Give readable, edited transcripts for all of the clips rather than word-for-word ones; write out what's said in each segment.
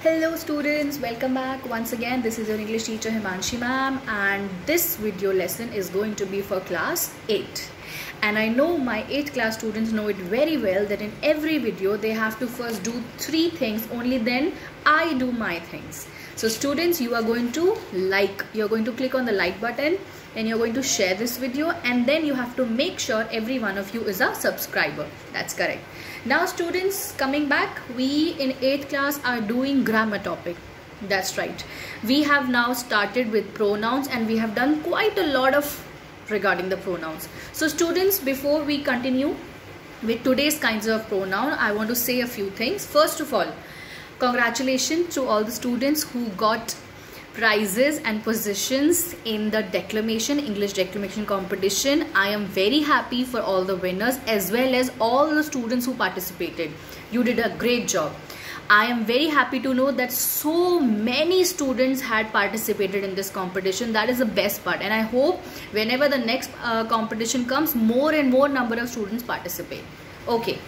Hello students, welcome back once again. This is your English teacher Himanshi ma'am, and this video lesson is going to be for class 8. And I know my 8th class students know it very well that in every video they have to first do 3 things, only then I do my things. So students, you are going to you're going to click on the like button and you're going to share this video, and then you have to make sure every one of you is a subscriber. That's correct. Now students, coming back, we in 8th class are doing grammar topic. That's right. We have now started with pronouns and we have done quite a lot of regarding the pronouns. So students, before we continue with today's kinds of pronoun, I want to say a few things. First of all, congratulations to all the students who got prizes and positions in the English declamation competition. I am very happy for all the winners as well as all the students who participated. You did a great job. I am very happy to know that so many students had participated in this competition. That is the best part, and I hope whenever the next competition comes, more and more number of students participate. Okay,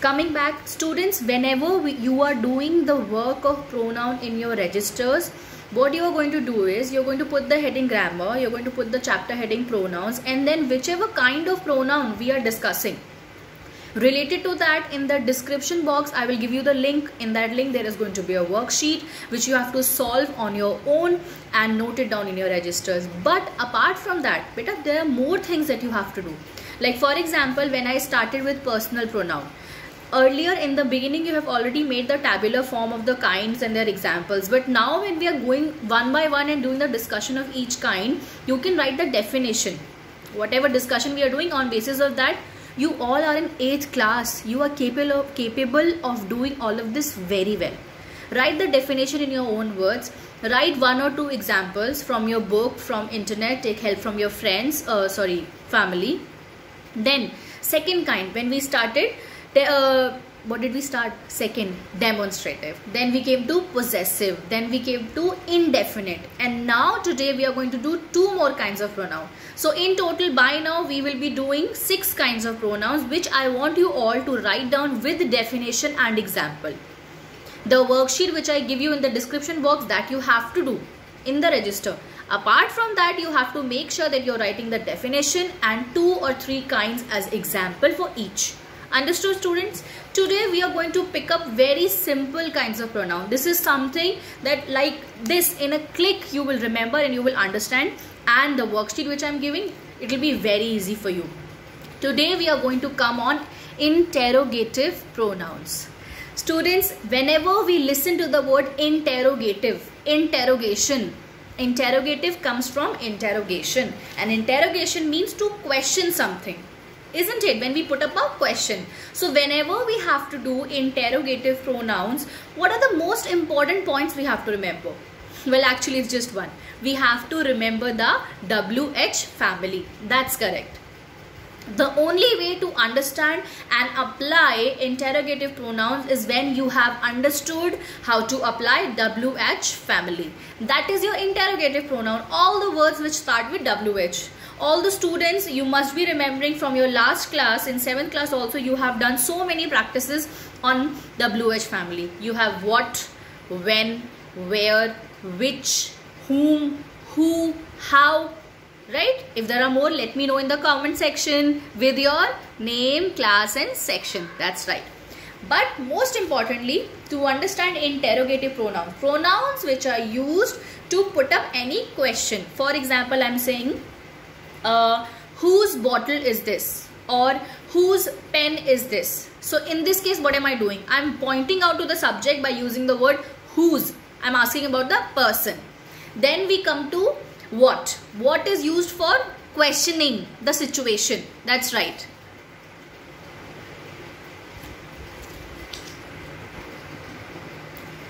coming back, students, whenever you are doing the work of pronoun in your registers, what you are going to do is you're going to put the heading grammar, you're going to put the chapter heading pronouns, and then whichever kind of pronoun we are discussing, related to that, in the description box I will give you the link. In that link there is going to be a worksheet which you have to solve on your own and note it down in your registers. But apart from that, beta, there are more things that you have to do. Like for example, when I started with personal pronoun, earlier in the beginning you have already made the tabular form of the kinds and their examples, but now when we are going one by one and doing the discussion of each kind, you can write the definition. Whatever discussion we are doing, on basis of that, you all are in 8th class. You are capable of doing all of this very well. Write the definition in your own words. Write 1 or 2 examples from your book, from internet, take help from your friends, family. Then second kind, when we started, what did we start? Second, demonstrative. Then we came to possessive. Then we came to indefinite. And now today we are going to do 2 more kinds of pronoun. So in total, by now we will be doing 6 kinds of pronouns, which I want you all to write down with definition and example. The worksheet which I give you in the description box, that you have to do in the register. Apart from that, you have to make sure that you're writing the definition and 2 or 3 kinds as example for each. Understood, students? Today we are going to pick up very simple kinds of pronoun. This is something that like this, in a click you will remember and you will understand, and the worksheet which I am giving, it will be very easy for you. Today we are going to come on interrogative pronouns. Students, whenever we listen to the word interrogative, interrogation, interrogative comes from interrogation, and interrogation means to question something, isn't it? When we put up a question. So whenever we have to do interrogative pronouns, what are the most important points we have to remember? Well, actually it's just one. We have to remember the WH family. That's correct. The only way to understand and apply interrogative pronouns is when you have understood how to apply WH family. That is your interrogative pronoun. All the words which start with WH. All the students, you must be remembering from your last class, in 7th class also, you have done so many practices on WH family. You have what, when, where, which, whom, who, how, right? If there are more, let me know in the comment section with your name, class and section. That's right. But most importantly, to understand interrogative pronouns, pronouns which are used to put up any question. For example, I am saying, whose bottle is this, or whose pen is this. So in this case, what am I doing? I am pointing out to the subject by using the word whose. I am asking about the person. Then we come to what. What is used for questioning the situation. That's right.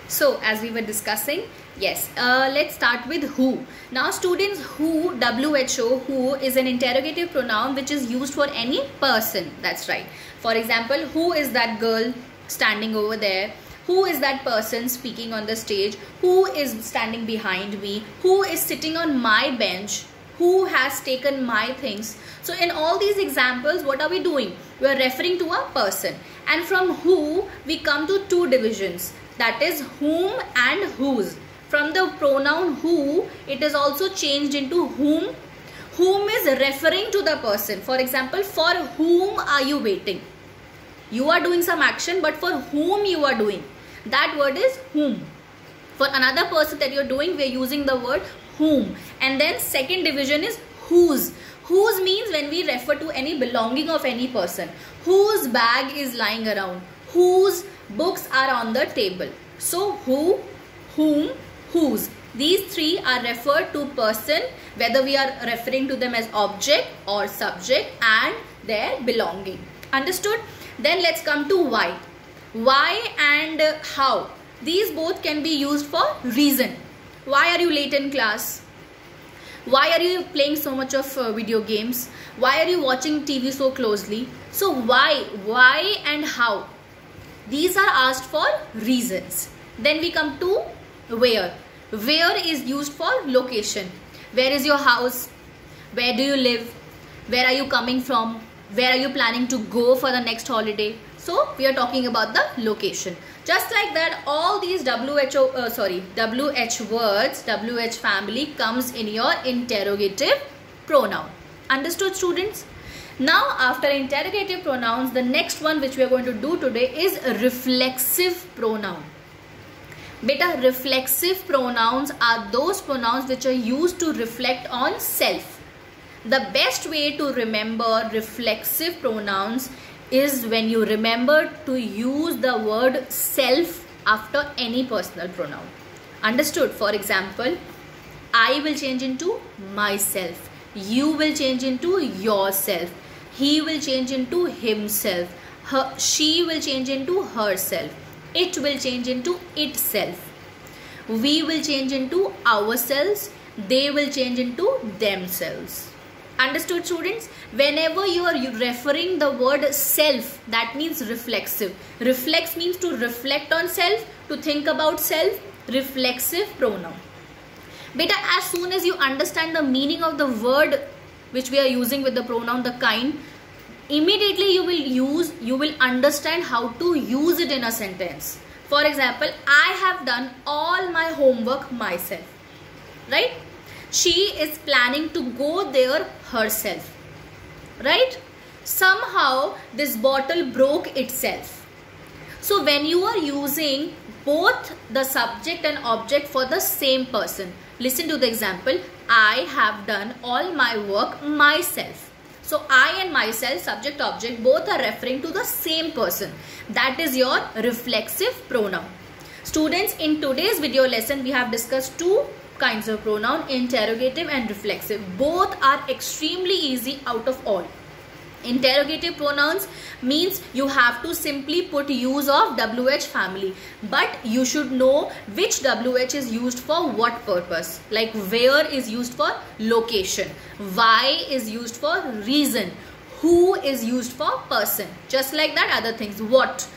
So as we were discussing, yes, let's start with who. Now students, who, WHO, who is an interrogative pronoun which is used for any person. That's right. For example, who is that girl standing over there? Who is that person speaking on the stage? Who is standing behind me? Who is sitting on my bench? Who has taken my things? So in all these examples, what are we doing? We are referring to a person. And from who we come to two divisions, that is whom and whose. From the pronoun who, it is also changed into whom. Whom is referring to the person. For example, for whom are you waiting? You are doing some action, but for whom you are doing, that word is whom. For another person that you're doing, we're using the word whom. And then second division is whose. Whose means when we refer to any belonging of any person. Whose bag is lying around? Whose books are on the table? So who, whom, whose. These three are referred to person, whether we are referring to them as object or subject, and their belonging. Understood? Then let's come to why. Why and how. These both can be used for reason. Why are you late in class? Why are you playing so much of video games? Why are you watching TV so closely? So why and how. These are asked for reasons. Then we come to where. Where is used for location. Where is your house? Where do you live? Where are you coming from? Where are you planning to go for the next holiday? So we are talking about the location. Just like that, all these WH words, WH family comes in your interrogative pronoun. Understood, students? Now after interrogative pronouns, the next one which we are going to do today is a reflexive pronoun. Beta, reflexive pronouns are those pronouns which are used to reflect on self. The best way to remember reflexive pronouns is when you remember to use the word self after any personal pronoun. Understood? For example, I will change into myself. You will change into yourself. He will change into himself. She will change into herself. It will change into itself. We will change into ourselves. They will change into themselves. Understood, students? Whenever you are referring the word self, that means reflexive. Reflex means to reflect on self, to think about self. Reflexive pronoun. Beta, as soon as you understand the meaning of the word which we are using with the pronoun, the kind, immediately you will understand how to use it in a sentence. For example, I have done all my homework myself. Right? She is planning to go there herself. Right? Somehow this bottle broke itself. So when you are using both the subject and object for the same person, listen to the example. I have done all my work myself. So I and myself, subject object, both are referring to the same person. That is your reflexive pronoun. Students, in today's video lesson, we have discussed two kinds of pronoun, interrogative and reflexive. Both are extremely easy out of all. Interrogative pronouns means you have to simply put use of WH family, but you should know which WH is used for what purpose. Like where is used for location, why is used for reason, who is used for person. Just like that, other things. What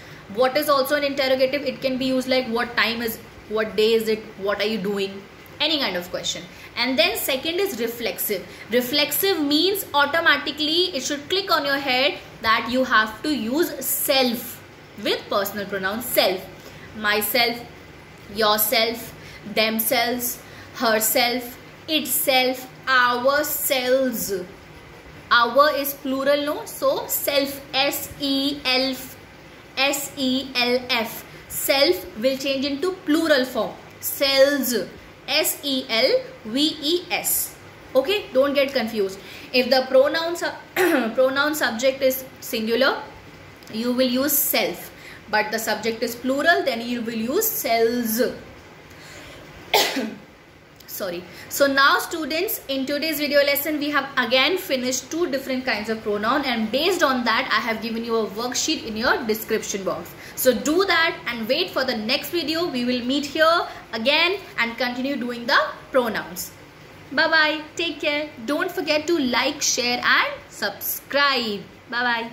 is also an interrogative. It can be used like what time is, what day is it, what are you doing, any kind of question. And then second is reflexive. Reflexive means automatically it should click on your head that you have to use self with personal pronouns. Self, myself, yourself, themselves, herself, itself, ourselves. Our is plural, no? So self, S-E-L-F. S-E-L-F. Self will change into plural form. Selves. S-E-L-V-E-S. Okay, don't get confused. If the pronoun subject is singular, you will use self. But the subject is plural, then you will use selves. Sorry. So now students, in today's video lesson, we have again finished two different kinds of pronoun, and based on that, I have given you a worksheet in your description box. So do that and wait for the next video. We will meet here again and continue doing the pronouns. Bye-bye. Take care. Don't forget to like, share and subscribe. Bye-bye.